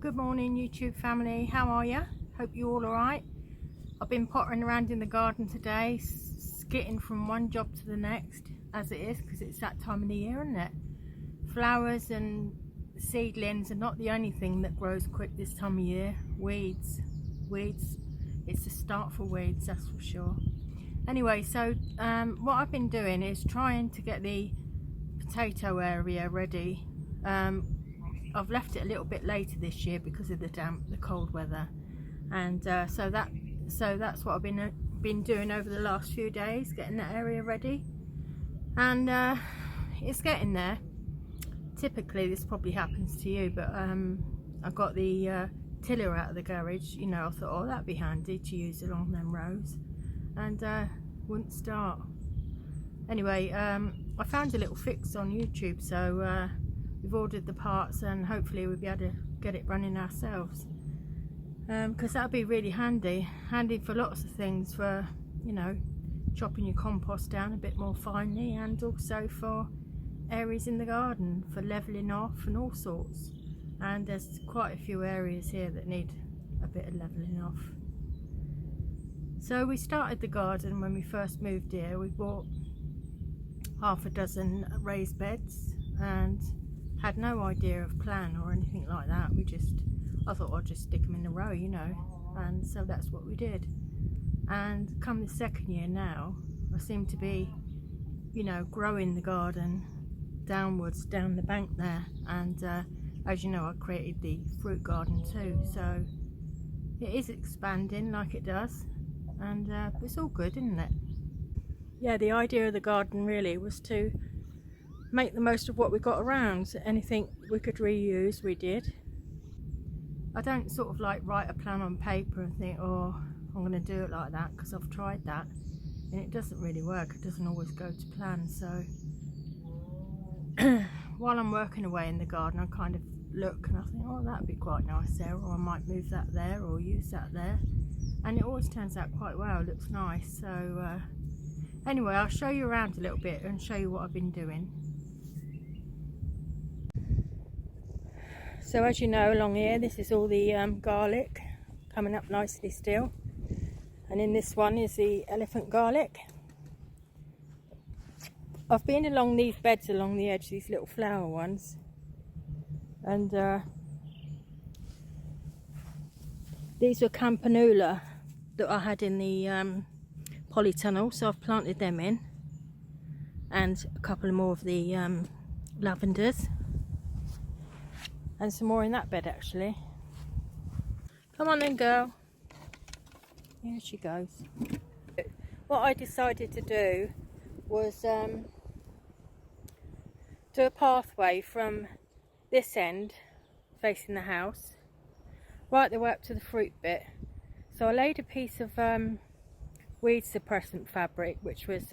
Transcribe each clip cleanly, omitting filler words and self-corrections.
Good morning YouTube family, how are you? Hope you're all alright. I've been pottering around in the garden today, skitting from one job to the next as it is, because it's that time of the year, isn't it? Flowers and seedlings are not the only thing that grows quick this time of year. Weeds, it's a start for weeds, that's for sure. Anyway, so what I've been doing is trying to get the potato area ready. I've left it a little bit later this year because of the cold weather, and so that's what I've been doing over the last few days, getting that area ready, and it's getting there. Typically this probably happens to you, but I got the tiller out of the garage, you know. I thought, oh, that'd be handy to use along them rows, and wouldn't start. Anyway, I found a little fix on YouTube, so we've ordered the parts and hopefully we'll be able to get it running ourselves, because that'll be really handy for lots of things, for, you know, chopping your compost down a bit more finely, and also for areas in the garden for levelling off and all sorts. And there's quite a few areas here that need a bit of levelling off. So we started the garden when we first moved here. We bought half a dozen raised beds and had no idea of plan or anything like that. I thought I'd just stick them in a row, you know, and so that's what we did. And come the second year now, I seem to be, you know, growing the garden downwards down the bank there, and as you know, I created the fruit garden too, so it is expanding like it does, and it's all good, isn't it? Yeah, the idea of the garden really was to make the most of what we got around. Anything we could reuse, we did. I don't sort of like write a plan on paper and think, oh, I'm going to do it like that, because I've tried that and it doesn't really work. It doesn't always go to plan. So while I'm working away in the garden, I kind of look and I think, oh, that'd be quite nice there, or I might move that there or use that there, and it always turns out quite well. It looks nice. So anyway, I'll show you around a little bit and show you what I've been doing. So as you know, along here, this is all the garlic coming up nicely still, and in this one is the elephant garlic. I've been along these beds along the edge, these little flower ones, and these were campanula that I had in the polytunnel, so I've planted them in, and a couple more of the lavenders, and some more in that bed actually. Come on then, girl. Here she goes. What I decided to do was do a pathway from this end facing the house right the way up to the fruit bit. So I laid a piece of weed suppressant fabric, which was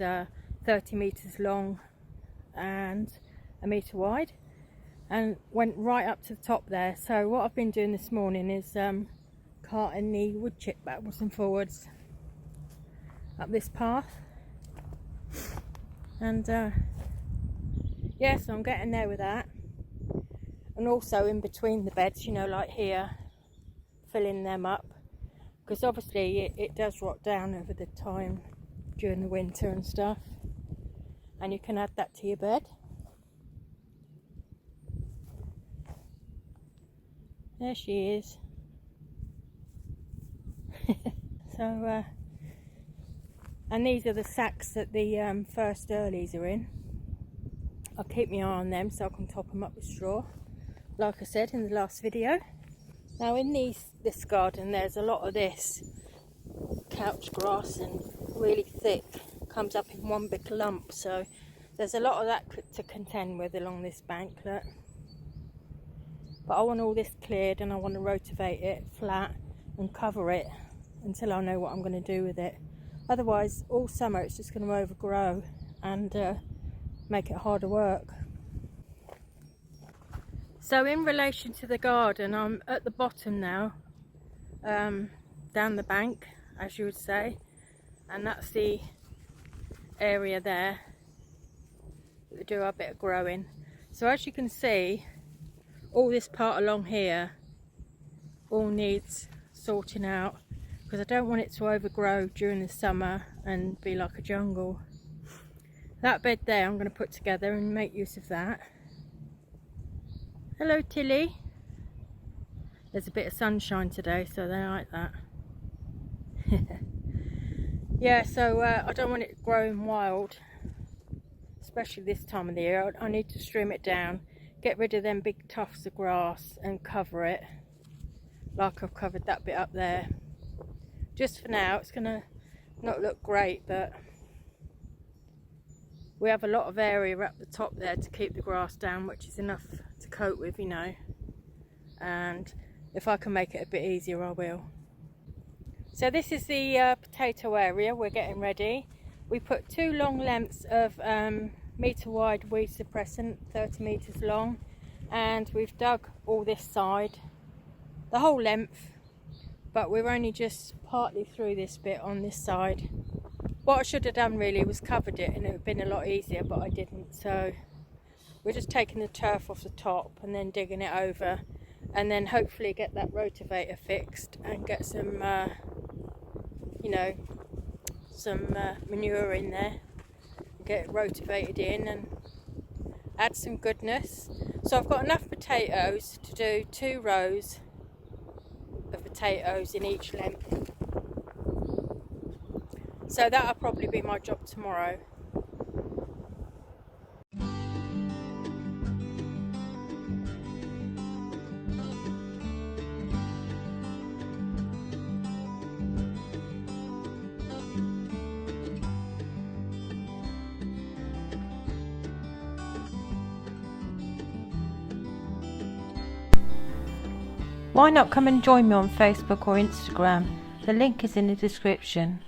30 meters long and a meter wide, and went right up to the top there. So what I've been doing this morning is carting the wood chip backwards and forwards up this path, and yeah, so I'm getting there with that. And also in between the beds, you know, like here, filling them up, because obviously it does rot down over the time during the winter and stuff, and you can add that to your bed. There she is. So and these are the sacks that the first Earlies are in. I'll keep my eye on them so I can top them up with straw, like I said in the last video. Now in this garden, there's a lot of this couch grass, and really thick, comes up in one big lump, so there's a lot of that to contend with along this bank, look. But I want all this cleared, and I want to rotivate it flat and cover it until I know what I'm going to do with it. Otherwise all summer it's just going to overgrow and make it harder work. So in relation to the garden, I'm at the bottom now, down the bank, as you would say, and that's the area there that we do our bit of growing. So as you can see, all this part along here all needs sorting out, because I don't want it to overgrow during the summer and be like a jungle. That bed there I'm going to put together and make use of that. Hello Tilly. There's a bit of sunshine today, so they like that. Yeah, so I don't want it growing wild, especially this time of the year. I need to trim it down, get rid of them big tufts of grass and cover it like I've covered that bit up there. Just for now. It's gonna not look great, but we have a lot of area up the top there to keep the grass down, which is enough to cope with, you know, and if I can make it a bit easier I will. So this is the potato area we're getting ready. We put 2 long lengths of metre wide weed suppressant, 30 metres long, and we've dug all this side, the whole length, but we're only just partly through this bit on this side. What I should have done really was covered it, and it would have been a lot easier, but I didn't. So we're just taking the turf off the top and then digging it over, and then hopefully get that rotavator fixed and get some you know, some manure in there, get it rotavated in and add some goodness. So I've got enough potatoes to do 2 rows of potatoes in each length, so that'll probably be my job tomorrow. Why not come and join me on Facebook or Instagram? The link is in the description.